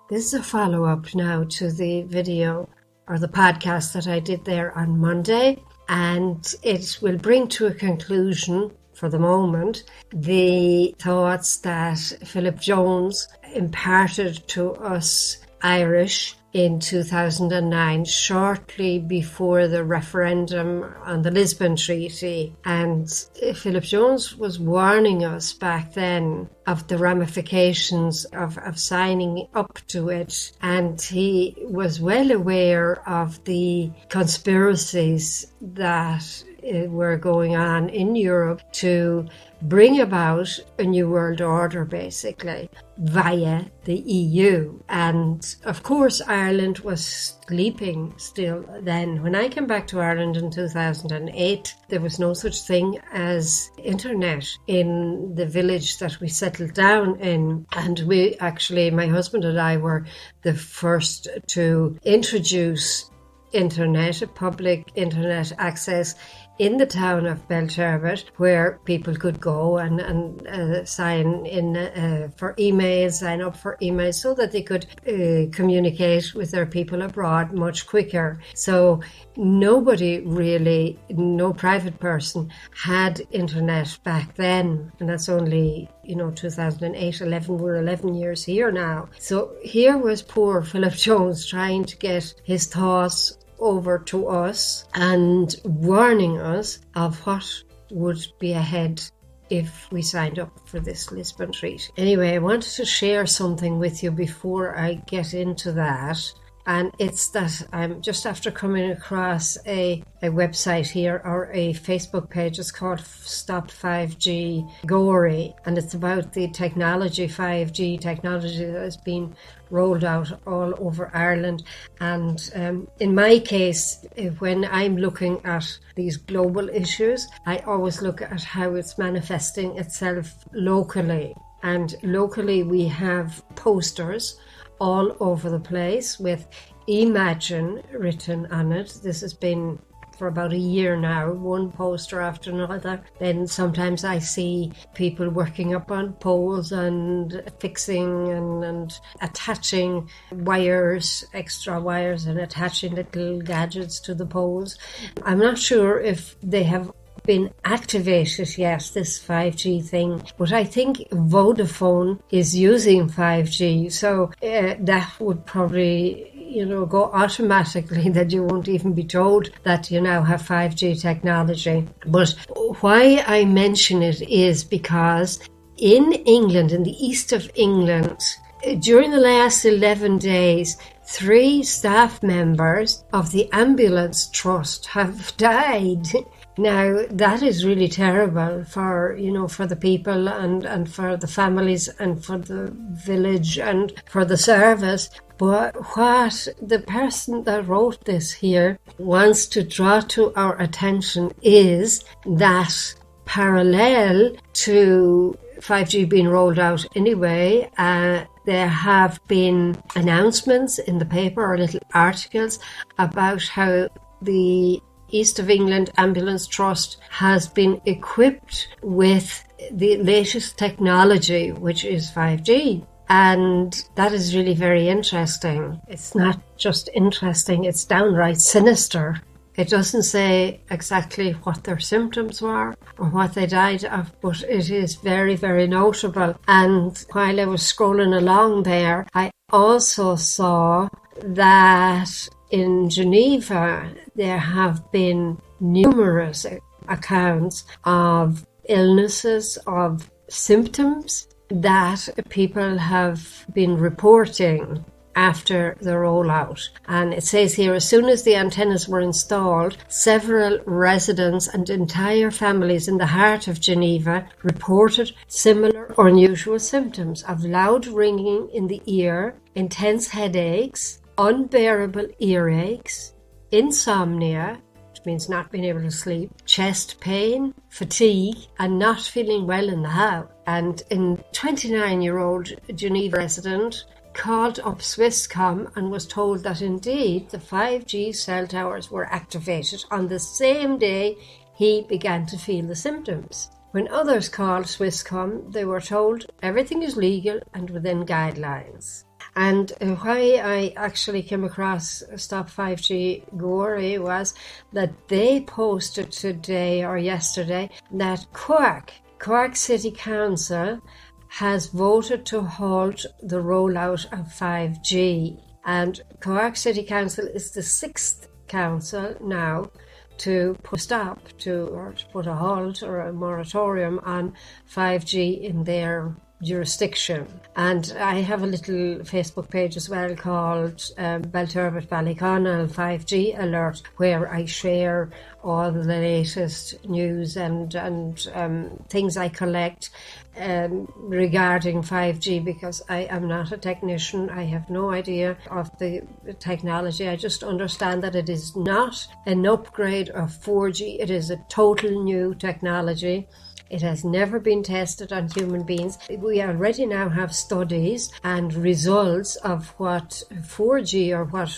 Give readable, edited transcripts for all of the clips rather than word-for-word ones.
This is a follow-up now to the video or the podcast that I did there on Monday, and it will bring to a conclusion, for the moment, the thoughts that Philip Jones imparted to us Irish in 2009, shortly before the referendum on the Lisbon Treaty. And Philip Jones was warning us back then of the ramifications of signing up to it. And he was well aware of the conspiracies that were going on in Europe to bring about a new world order, basically, via the EU. And of course, Ireland was sleeping still then. When I came back to Ireland in 2008, there was no such thing as internet in the village that we settled down in. And we actually, my husband and I were the first to introduce internet, public internet access in the town of Belturbet, where people could go and sign in for emails, sign up for emails, so that they could communicate with their people abroad much quicker. So nobody really, no private person had internet back then, and that's only 2008, 11, we're 11 years here now. So here was poor Philip Jones trying to get his thoughts over to us and warning us of what would be ahead if we signed up for this Lisbon Treaty. Anyway, I wanted to share something with you before I get into that. And it's that I'm just after coming across a website here, or a Facebook page. It's called Stop 5G Gorey, and it's about the technology, 5G technology that has been rolled out all over Ireland. And in my case, when I'm looking at these global issues, I always look at how it's manifesting itself locally. And locally we have posters all over the place with Imagine written on it. This has been for about a year now, one poster after another. Then sometimes I see people working up on poles and fixing and attaching wires, extra wires, and attaching little gadgets to the poles. I'm not sure if they have been activated yet, this 5G thing, but I think Vodafone is using 5G, so that would probably go automatically, that you won't even be told that you now have 5G technology. But why I mention it is because in England, in the east of England, during the last 11 days, 3 staff members of the Ambulance Trust have died. Now, that is really terrible for the people and for the families and for the village and for the service. But what the person that wrote this here wants to draw to our attention is that parallel to 5G being rolled out anyway, there have been announcements in the paper or little articles about how the East of England Ambulance Trust has been equipped with the latest technology, which is 5G. And that is really very interesting. It's not just interesting, it's downright sinister. It doesn't say exactly what their symptoms were or what they died of, but it is very, very notable. And while I was scrolling along there, I also saw that in Geneva there have been numerous accounts of illnesses, of symptoms that people have been reporting after the rollout. And it says here, as soon as the antennas were installed, several residents and entire families in the heart of Geneva reported similar or unusual symptoms of loud ringing in the ear, intense headaches, unbearable earaches, insomnia, which means not being able to sleep, chest pain, fatigue, and not feeling well in the house. And a 29-year-old Geneva resident called up Swisscom and was told that indeed the 5G cell towers were activated on the same day he began to feel the symptoms. When others called Swisscom, they were told everything is legal and within guidelines. And why I actually came across Stop 5G Gorey was that they posted today or yesterday that Cork City Council has voted to halt the rollout of 5G. And Cork City Council is the sixth council now to put a halt or a moratorium on 5G in their jurisdiction. And I have a little Facebook page as well called Belturbet Ballyconnell 5G Alert, where I share all the latest news and things I collect regarding 5G, because I am not a technician. I have no idea of the technology. I just understand that it is not an upgrade of 4G. It is a total new technology. It has never been tested on human beings. We already now have studies and results of what 4G or what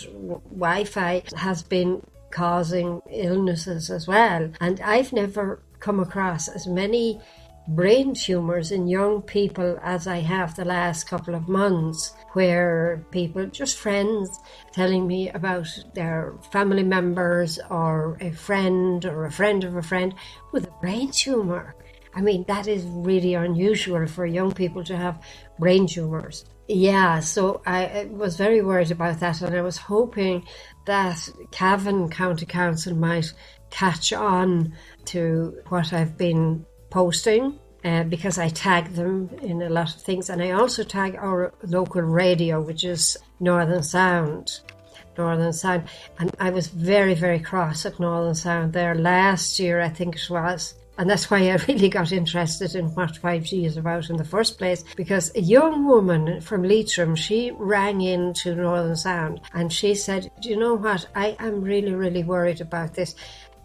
Wi-Fi has been causing illnesses as well. And I've never come across as many brain tumours in young people as I have the last couple of months, where people, just friends, telling me about their family members or a friend of a friend with a brain tumour. I mean, that is really unusual for young people to have brain tumours. Yeah, so I was very worried about that, and I was hoping that Cavan County Council might catch on to what I've been posting, because I tag them in a lot of things, and I also tag our local radio, which is Northern Sound. And I was very, very cross at Northern Sound there last year, I think it was. And that's why I really got interested in what 5G is about in the first place, because a young woman from Leitrim, she rang in to Northern Sound and she said, do you know what, I am really, really worried about this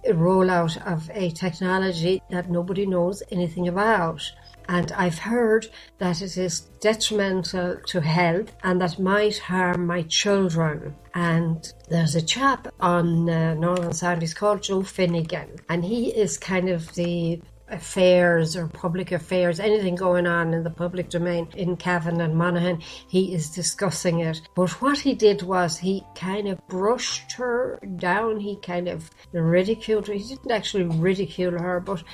rollout of a technology that nobody knows anything about. And I've heard that it is detrimental to health and that might harm my children. And there's a chap on Northern Sound, he's called Joe Finnegan, and he is kind of the affairs or public affairs, anything going on in the public domain in Cavan and Monaghan, he is discussing it. But what he did was he kind of brushed her down, he kind of ridiculed her. He didn't actually ridicule her, but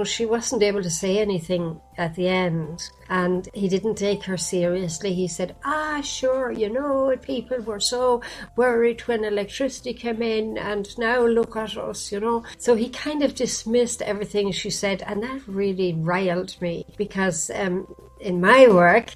she wasn't able to say anything at the end, and he didn't take her seriously. He said, sure, people were so worried when electricity came in, and now look at us, So he kind of dismissed everything she said, and that really riled me, because in my work,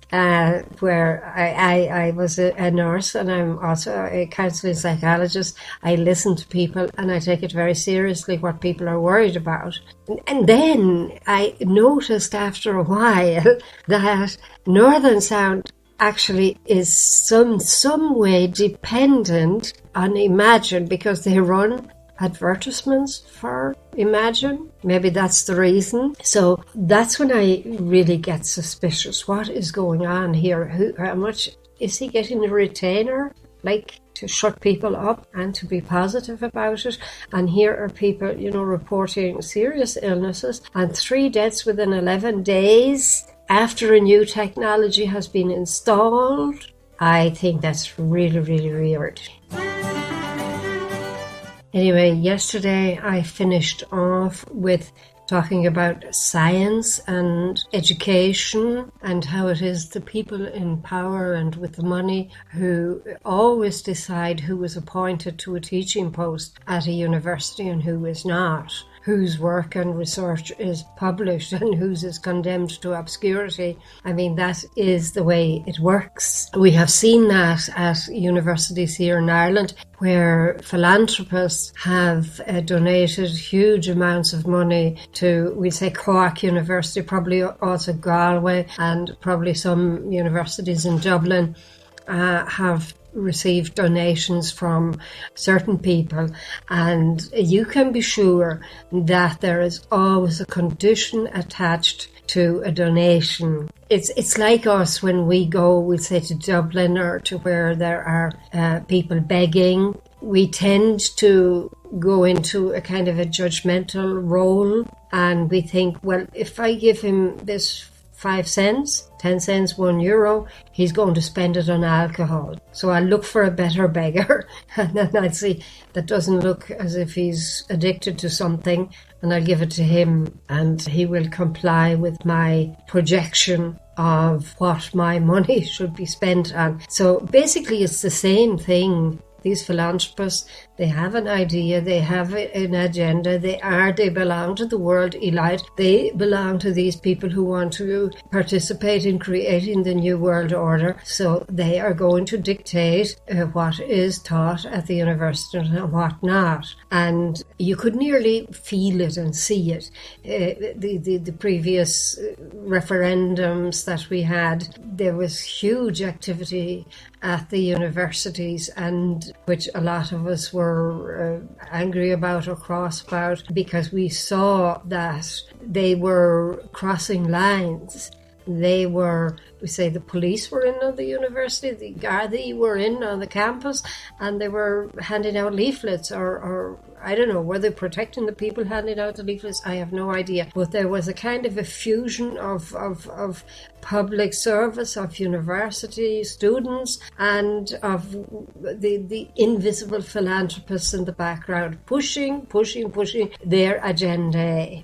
where I was a nurse and I'm also a counselling psychologist, I listen to people and I take it very seriously what people are worried about. And then I noticed after a while that Northern Sound actually is some way dependent on Imagine, because they run advertisements for Imagine. Maybe that's the reason. So that's when I really get suspicious. What is going on here? How much is he getting a retainer, like to shut people up and to be positive about it? And here are people, reporting serious illnesses and 3 deaths within 11 days after a new technology has been installed. I think that's really, really weird. Anyway, yesterday I finished off with talking about science and education and how it is the people in power and with the money who always decide who is appointed to a teaching post at a university and who is not, whose work and research is published and whose is condemned to obscurity. I mean, that is the way it works. We have seen that at universities here in Ireland, where philanthropists have donated huge amounts of money to, we'd say, Cork University, probably also Galway, and probably some universities in Dublin have received donations from certain people, and you can be sure that there is always a condition attached to a donation. It's like us when we go, we'll say, to Dublin or to where there are people begging. We tend to go into a kind of a judgmental role, and we think, well, if I give him this 5 cents, 10 cents, €1, he's going to spend it on alcohol. So I'll look for a better beggar, and then I'll see that doesn't look as if he's addicted to something, and I'll give it to him, and he will comply with my projection of what my money should be spent on. So basically it's the same thing. These philanthropists, they have an idea, they have an agenda, they belong to the world elite. They belong to these people who want to participate in creating the new world order. So they are going to dictate what is taught at the university and what not. And you could nearly feel it and see it. The previous referendums that we had, there was huge activity at the universities, and which a lot of us were angry about or cross about, because we saw that they were crossing lines. They were, we say the police were in on the university, the Gardaí were in on the campus, and they were handing out leaflets, or I don't know, were they protecting the people handing out the leaflets? I have no idea. But there was a kind of a fusion of public service, of university students, and of the invisible philanthropists in the background, pushing their agenda.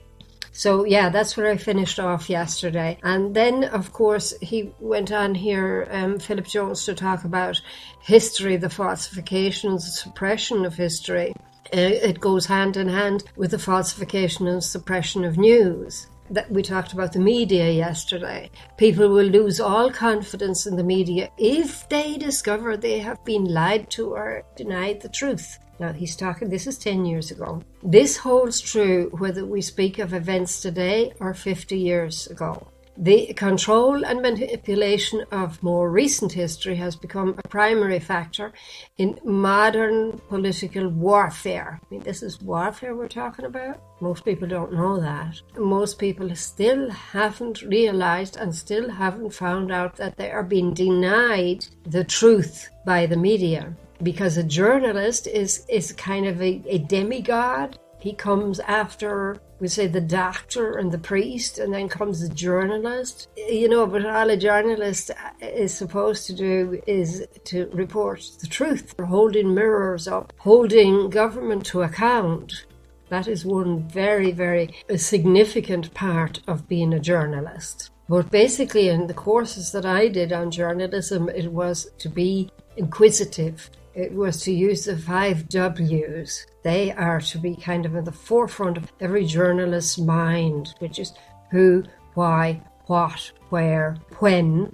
So yeah, that's where I finished off yesterday. And then, of course, he went on here, Philip Jones, to talk about history, the falsification, the suppression of history. It goes hand in hand with the falsification and suppression of news. That we talked about the media yesterday. People will lose all confidence in the media if they discover they have been lied to or denied the truth. Now, he's talking, this is 10 years ago. This holds true whether we speak of events today or 50 years ago. The control and manipulation of more recent history has become a primary factor in modern political warfare. I mean, this is warfare we're talking about. Most people don't know that. Most people still haven't realized and still haven't found out that they are being denied the truth by the media. Because a journalist is kind of a demigod. He comes after, we say, the doctor and the priest, and then comes the journalist. You know, but all a journalist is supposed to do is to report the truth. Holding mirrors up, holding government to account. That is one very, very significant part of being a journalist. But basically in the courses that I did on journalism, it was to be inquisitive. It was to use the 5 W's. They are to be kind of at the forefront of every journalist's mind, which is who, why, what, where, when,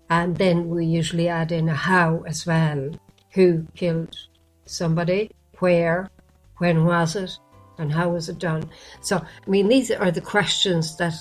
and then we usually add in a how as well. Who killed somebody, where, when was it, and how was it done? So, I mean, these are the questions that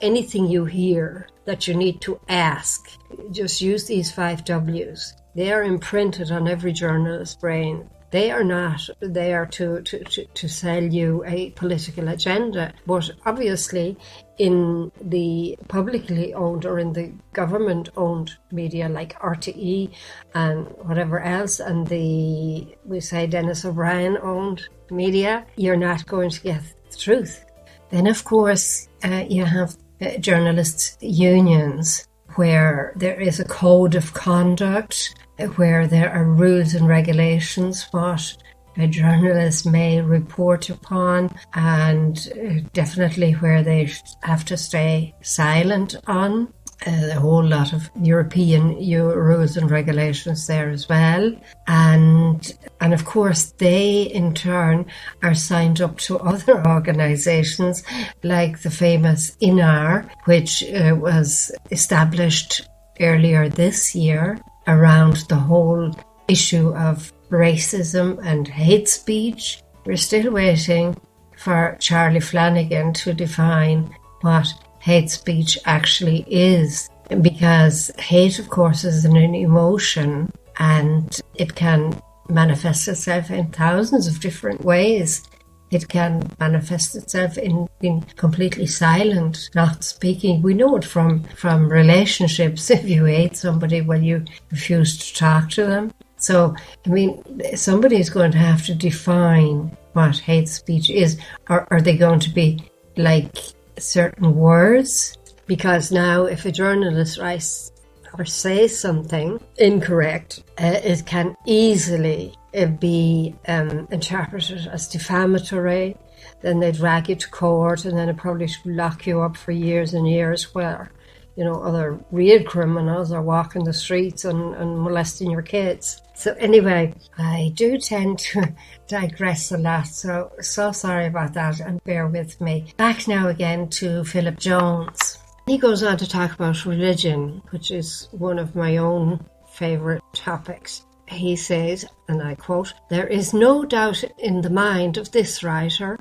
anything you hear that you need to ask, just use these 5 W's. They are imprinted on every journalist's brain. They are not there to sell you a political agenda. But obviously, in the publicly owned or in the government-owned media like RTE and whatever else, and we say Dennis O'Brien-owned media, you're not going to get the truth. Then, of course, you have journalists' unions, where there is a code of conduct, where there are rules and regulations what a journalist may report upon, and definitely where they have to stay silent on. A whole lot of European rules and regulations there as well. And of course, they in turn are signed up to other organisations like the famous INAR, which was established earlier this year around the whole issue of racism and hate speech. We're still waiting for Charlie Flanagan to define what hate speech actually is, because hate, of course, is an emotion and it can manifest itself in thousands of different ways. It can manifest itself in being completely silent, not speaking. We know it from relationships. If you hate somebody, well, you refuse to talk to them. So, I mean, somebody's going to have to define what hate speech is. Or are they going to be like certain words because now if a journalist writes or says something incorrect, it can easily be interpreted as defamatory. Then they drag you to court, and then it probably should lock you up for years and years, where other real criminals are walking the streets and molesting your kids. So anyway, I do tend to digress a lot, so sorry about that, and bear with me. Back now again to Philip Jones. He goes on to talk about religion, which is one of my own favourite topics. He says, and I quote, "There is no doubt in the mind of this writer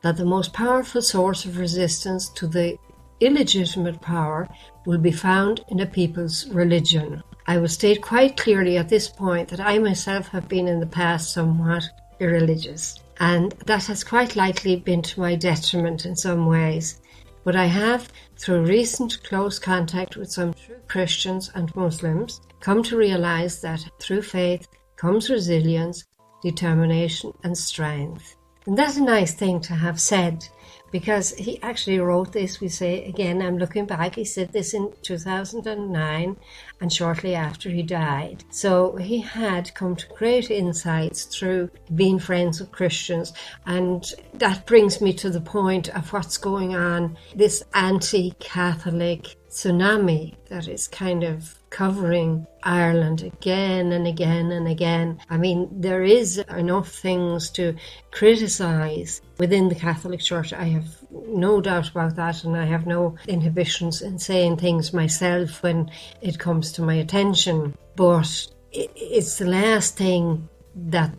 that the most powerful source of resistance to the illegitimate power will be found in a people's religion. I will state quite clearly at this point that I myself have been in the past somewhat irreligious, and that has quite likely been to my detriment in some ways. But I have, through recent close contact with some true Christians and Muslims, come to realize that through faith comes resilience, determination and strength." And that's a nice thing to have said, because he actually wrote this, we say, again, I'm looking back, he said this in 2009 and shortly after he died. So he had come to great insights through being friends with Christians. And that brings me to the point of what's going on, this anti-Catholic tsunami that is kind of covering Ireland again and again and again. I mean, there is enough things to criticise within the Catholic Church. I have no doubt about that, and I have no inhibitions in saying things myself when it comes to my attention. But it's the last thing that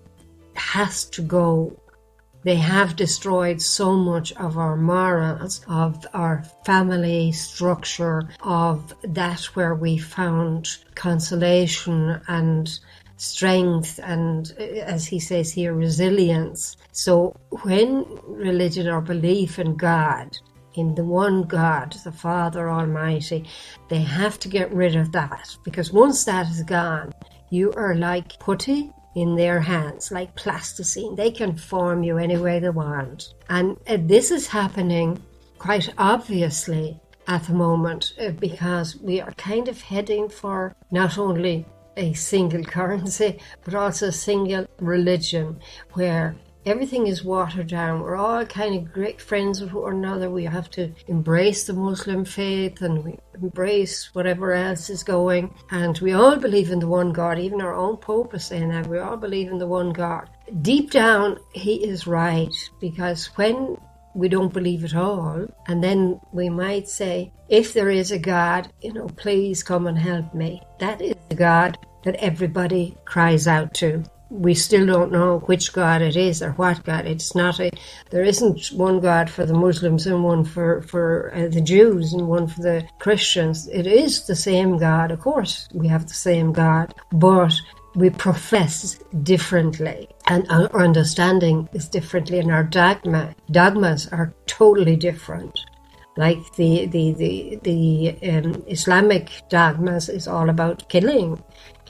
has to go. They have destroyed so much of our morals, of our family structure, of that where we found consolation and strength and, as he says here, resilience. So when religion or belief in God, in the one God, the Father Almighty, they have to get rid of that, because once that is gone, you are like putty in their hands, like plasticine. They can form you any way they want. And this is happening quite obviously at the moment, because we are kind of heading for not only a single currency, but also a single religion, where everything is watered down. We're all kind of great friends with one another. We have to embrace the Muslim faith, and we embrace whatever else is going. And we all believe in the one God. Even our own Pope is saying that. We all believe in the one God. Deep down, he is right, because when we don't believe at all, and then we might say, if there is a God, please come and help me. That is the God that everybody cries out to. We still don't know which God it is or what God. There isn't one God for the Muslims and one for the Jews and one for the Christians. It is the same God. Of course, we have the same God, but we profess differently, and our understanding is differently, and our dogmas are totally different. Like the Islamic dogmas is all about killing.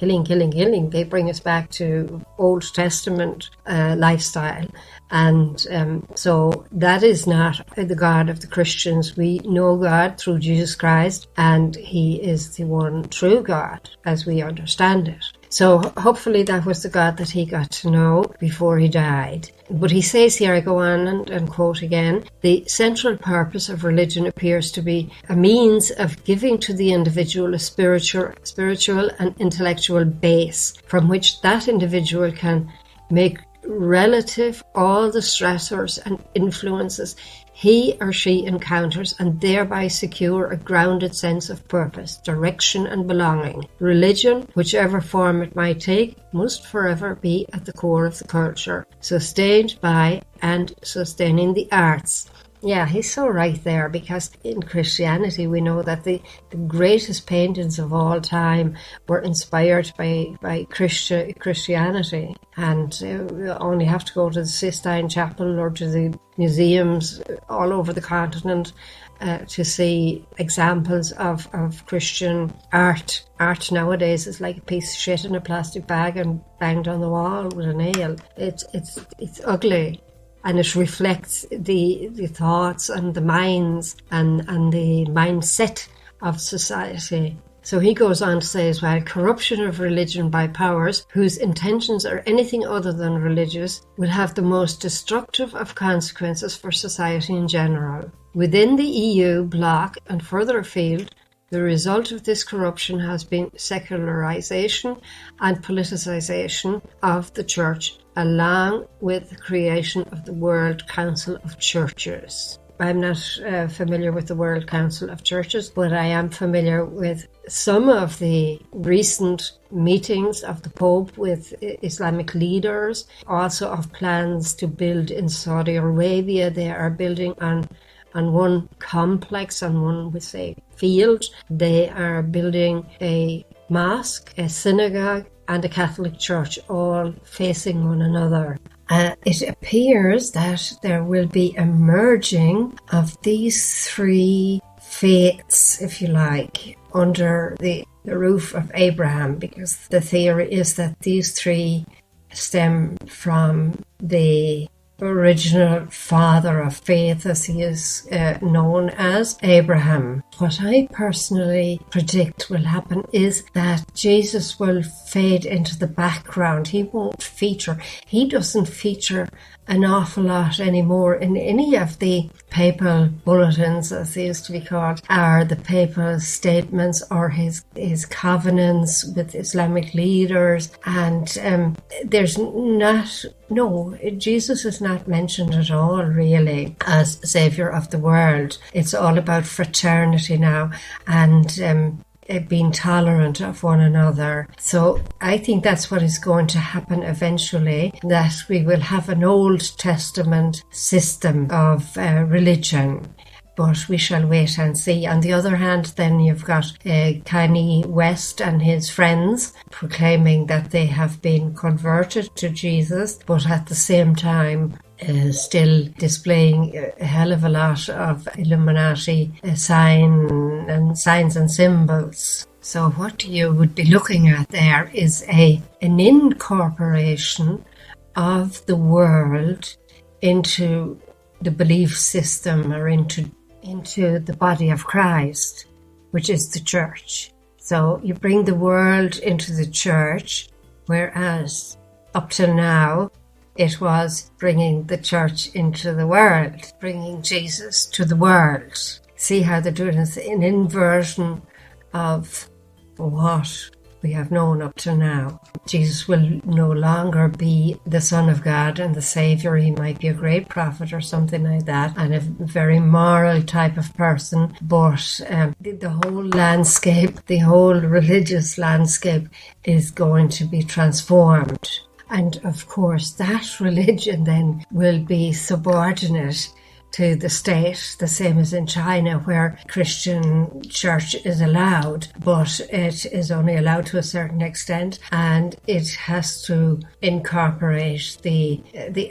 They bring us back to Old Testament lifestyle. And so that is not the God of the Christians. We know God through Jesus Christ, and he is the one true God as we understand it. So hopefully that was the God that he got to know before he died. But he says here, I go on and quote again, "The central purpose of religion appears to be a means of giving to the individual a spiritual and intellectual base from which that individual can make relative all the stressors and influences he or she encounters, and thereby secure a grounded sense of purpose, direction and belonging. Religion, whichever form it might take, must forever be at the core of the culture, sustained by and sustaining the arts." Yeah, he's so right there, because in Christianity we know that the greatest paintings of all time were inspired by Christianity. And you only have to go to the Sistine Chapel or to the museums all over the continent to see examples of Christian art. Art nowadays is like a piece of shit in a plastic bag and banged on the wall with a nail. It's ugly. and it reflects the thoughts and the minds and the mindset of society. So he goes on to say as well, corruption of religion by powers whose intentions are anything other than religious will have the most destructive of consequences for society in general. Within the EU bloc and further afield, the result of this corruption has been secularization and politicization of the Church, along with the creation of the World Council of Churches. I'm not familiar with the World Council of Churches, but I am familiar with some of the recent meetings of the Pope with Islamic leaders, also of plans to build in Saudi Arabia. They are building on one complex, on one, we say, field. They are building a mosque, a synagogue, and a Catholic church, all facing one another. It appears that there will be a merging of these three faiths, if you like, under the roof of Abraham, because the theory is that these three stem from the original father of faith, as he is known as, Abraham. What I personally predict will happen is that Jesus will fade into the background. He won't feature. He doesn't feature an awful lot anymore in any of the papal bulletins, as they used to be called, or the papal statements or his covenants with Islamic leaders. And Jesus is not mentioned at all, really, as Saviour of the world. It's all about fraternity now and being tolerant of one another. So I think that's what is going to happen eventually, that we will have an Old Testament system of religion. But we shall wait and see. On the other hand, then you've got Kanye West and his friends proclaiming that they have been converted to Jesus, but at the same time still displaying a hell of a lot of Illuminati signs and symbols. So what you would be looking at there is an incorporation of the world into the belief system, or into the body of Christ, which is the church. So you bring the world into the church, whereas up till now it was bringing the church into the world, bringing Jesus to the world. See how they're doing it, an inversion of what we have known up to now. Jesus will no longer be the Son of God and the Saviour. He might be a great prophet or something like that, and a very moral type of person, but the whole landscape, the whole religious landscape is going to be transformed. And of course, that religion then will be subordinate to the state, the same as in China, where Christian church is allowed, but it is only allowed to a certain extent, and it has to incorporate the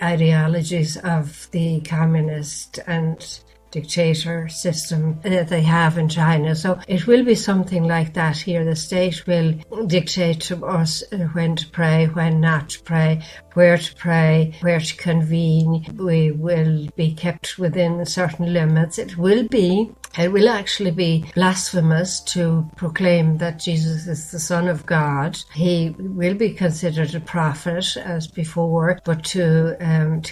ideologies of the communist and dictator system that they have in China. So it will be something like that here. The state will dictate to us when to pray, when not to pray, where to convene. We will be kept within certain limits. It will actually be blasphemous to proclaim that Jesus is the Son of God. He will be considered a prophet as before, but to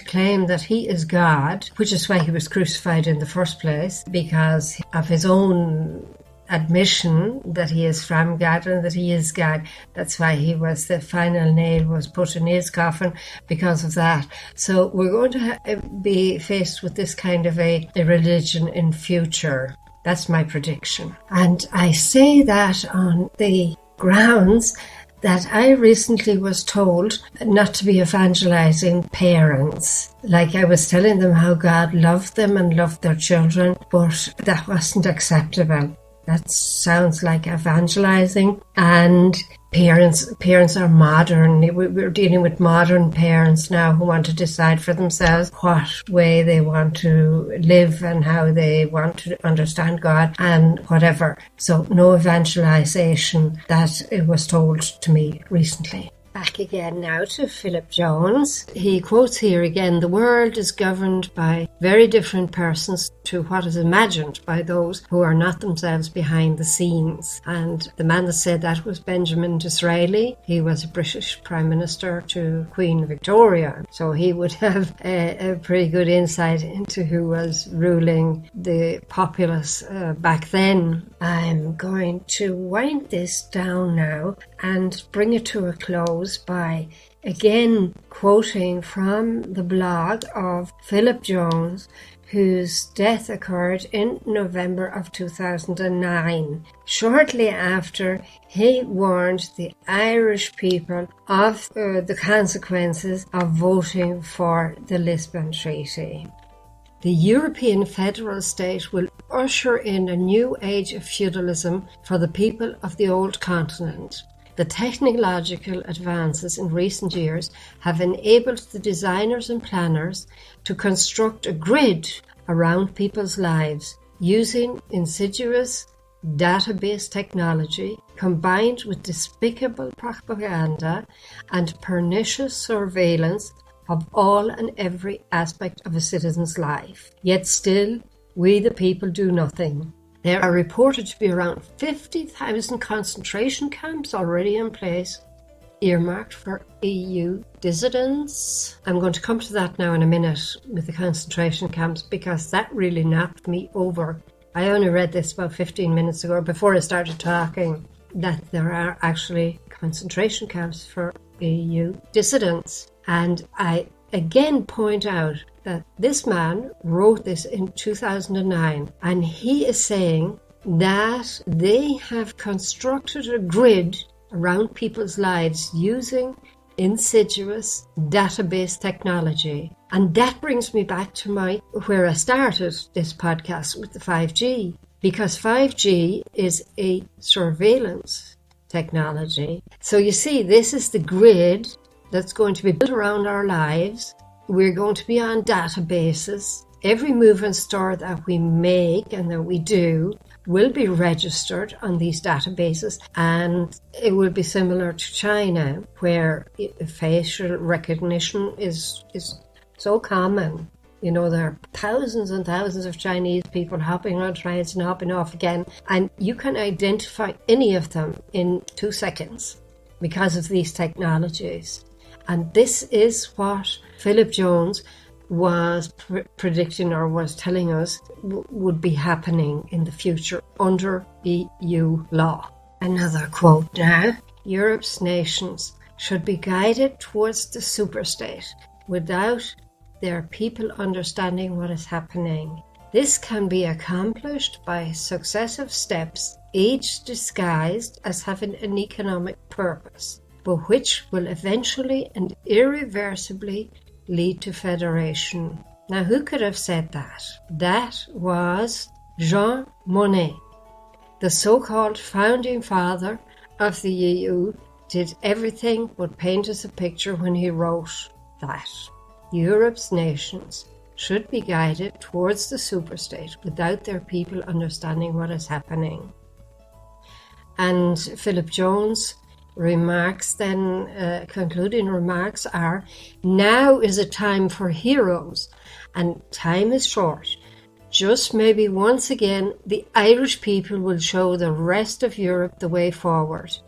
claim that he is God, which is why he was crucified in the first place, because of his own admission that he is from God and that he is God. That's why the final nail was put in his coffin, because of that. So we're going to be faced with this kind of a religion in future. That's my prediction. And I say that on the grounds that I recently was told not to be evangelizing parents. Like, I was telling them how God loved them and loved their children, but that wasn't acceptable. That sounds like evangelizing. And parents are modern. We're dealing with modern parents now who want to decide for themselves what way they want to live and how they want to understand God and whatever. So no evangelization, that it was told to me recently. Back again now to Philip Jones. He quotes here again, "The world is governed by very different persons to what is imagined by those who are not themselves behind the scenes." And the man that said that was Benjamin Disraeli. He was a British Prime Minister to Queen Victoria. So he would have a pretty good insight into who was ruling the populace back then. I'm going to wind this down now and bring it to a close by again quoting from the blog of Philip Jones, whose death occurred in November of 2009, shortly after he warned the Irish people of the consequences of voting for the Lisbon Treaty. "The European federal state will usher in a new age of feudalism for the people of the old continent. The technological advances in recent years have enabled the designers and planners to construct a grid around people's lives using insidious database technology combined with despicable propaganda and pernicious surveillance of all and every aspect of a citizen's life. Yet still, we the people do nothing. There are reported to be around 50,000 concentration camps already in place, earmarked for EU dissidents." I'm going to come to that now in a minute with the concentration camps, because that really knocked me over. I only read this about 15 minutes ago, before I started talking, that there are actually concentration camps for EU dissidents. And I again point out that this man wrote this in 2009, and he is saying that they have constructed a grid around people's lives using insidious database technology. And that brings me back to where I started this podcast with the 5G, because 5G is a surveillance technology. So you see, this is the grid that's going to be built around our lives. We're going to be on databases. Every move and store that we make and that we do will be registered on these databases, and it will be similar to China, where facial recognition is so common. You know, there are thousands and thousands of Chinese people hopping on trains and hopping off again, and you can identify any of them in 2 seconds because of these technologies. And this is what Philip Jones was predicting, or was telling us would be happening in the future under EU law. Another quote now. "Europe's nations should be guided towards the superstate without their people understanding what is happening. This can be accomplished by successive steps, each disguised as having an economic purpose, but which will eventually and irreversibly lead to federation." Now, who could have said that? That was Jean Monnet, the so-called founding father of the EU, did everything but paint us a picture when he wrote that. Europe's nations should be guided towards the superstate without their people understanding what is happening. And Philip Jones' remarks then, concluding remarks are, "Now is a time for heroes, and time is short. Just maybe once again the Irish people will show the rest of Europe the way forward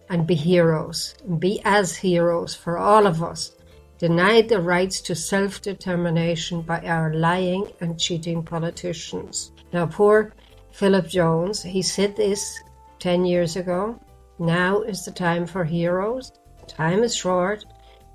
and be heroes, and be as heroes for all of us, denied the rights to self-determination by our lying and cheating politicians." Now, poor Philip Jones, he said this 10 years ago. Now is the time for heroes. Time is short.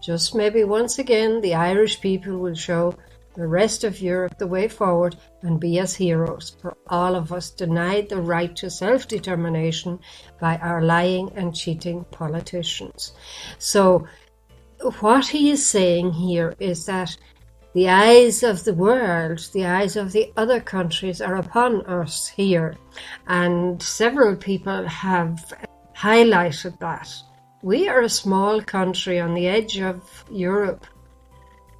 Just maybe once again the Irish people will show the rest of Europe the way forward and be as heroes for all of us denied the right to self-determination by our lying and cheating politicians. So what he is saying here is that the eyes of the world, the eyes of the other countries are upon us here, and several people have highlighted that. We are a small country on the edge of Europe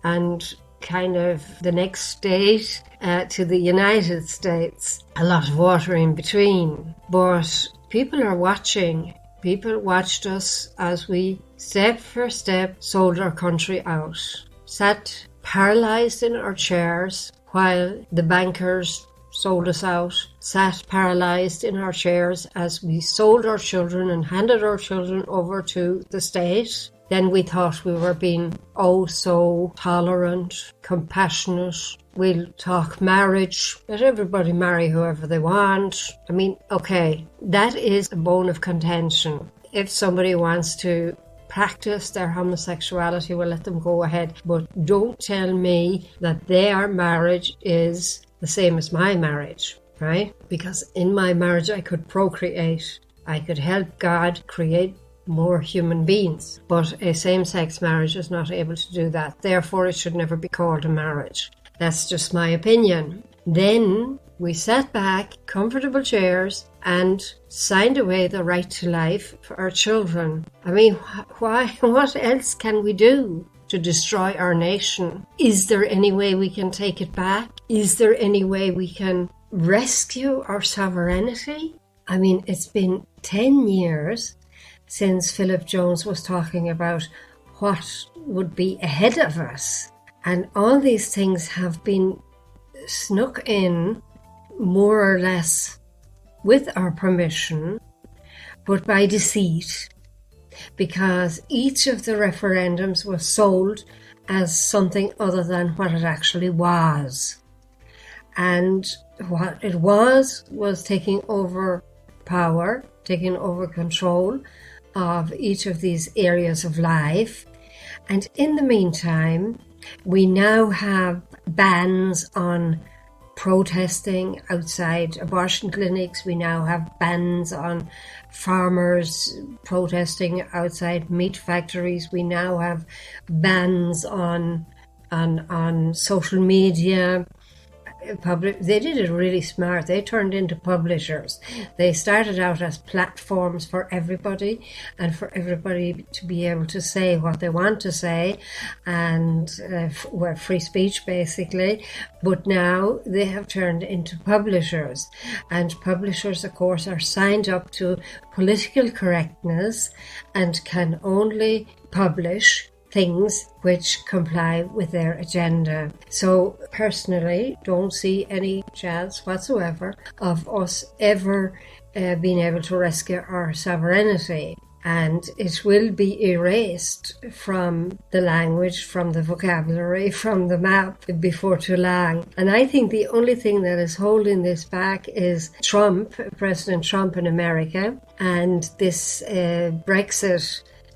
and kind of the next state to the United States. A lot of water in between. But people are watching People watched us as we, step for step, sold our country out. Sat paralysed in our chairs while the bankers sold us out. Sat paralysed in our chairs as we sold our children and handed our children over to the state. Then we thought we were being oh so tolerant, compassionate. We'll talk marriage, let everybody marry whoever they want. I mean, okay, that is a bone of contention. If somebody wants to practice their homosexuality, well, let them go ahead. But don't tell me that their marriage is the same as my marriage, right? Because in my marriage I could procreate. I could help God create more human beings. But a same-sex marriage is not able to do that. Therefore, it should never be called a marriage. That's just my opinion. Then we sat back, comfortable chairs, and signed away the right to life for our children. I mean, why? What else can we do to destroy our nation? Is there any way we can take it back? Is there any way we can rescue our sovereignty? I mean, it's been 10 years since Philip Jones was talking about what would be ahead of us. And all these things have been snuck in more or less with our permission, but by deceit, because each of the referendums was sold as something other than what it actually was. And what it was taking over power, taking over control of each of these areas of life. And in the meantime, we now have bans on protesting outside abortion clinics. We now have bans on farmers protesting outside meat factories. We now have bans on social media. They did it really smart. They turned into publishers. They started out as platforms for everybody, and for everybody to be able to say what they want to say, and free speech basically. But now they have turned into publishers, and publishers, of course, are signed up to political correctness and can only publish things which comply with their agenda. So personally, don't see any chance whatsoever of us ever being able to rescue our sovereignty. And it will be erased from the language, from the vocabulary, from the map before too long. And I think the only thing that is holding this back is Trump, President Trump in America, and this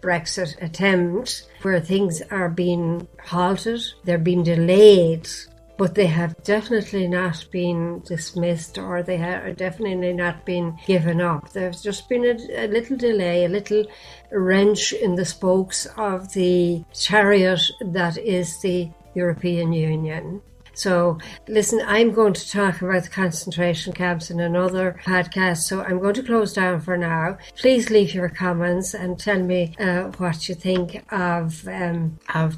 Brexit attempt, where things are being halted, they're being delayed, but they have definitely not been dismissed, or they have definitely not been given up. There's just been a little delay, a little wrench in the spokes of the chariot that is the European Union. So, listen, I'm going to talk about the concentration camps in another podcast, so I'm going to close down for now. Please leave your comments and tell me what you think of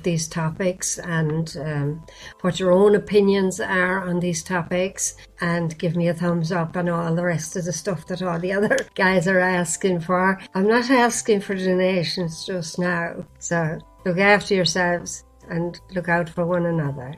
these topics, and what your own opinions are on these topics, and give me a thumbs up on all the rest of the stuff that all the other guys are asking for. I'm not asking for donations just now, so look after yourselves and look out for one another.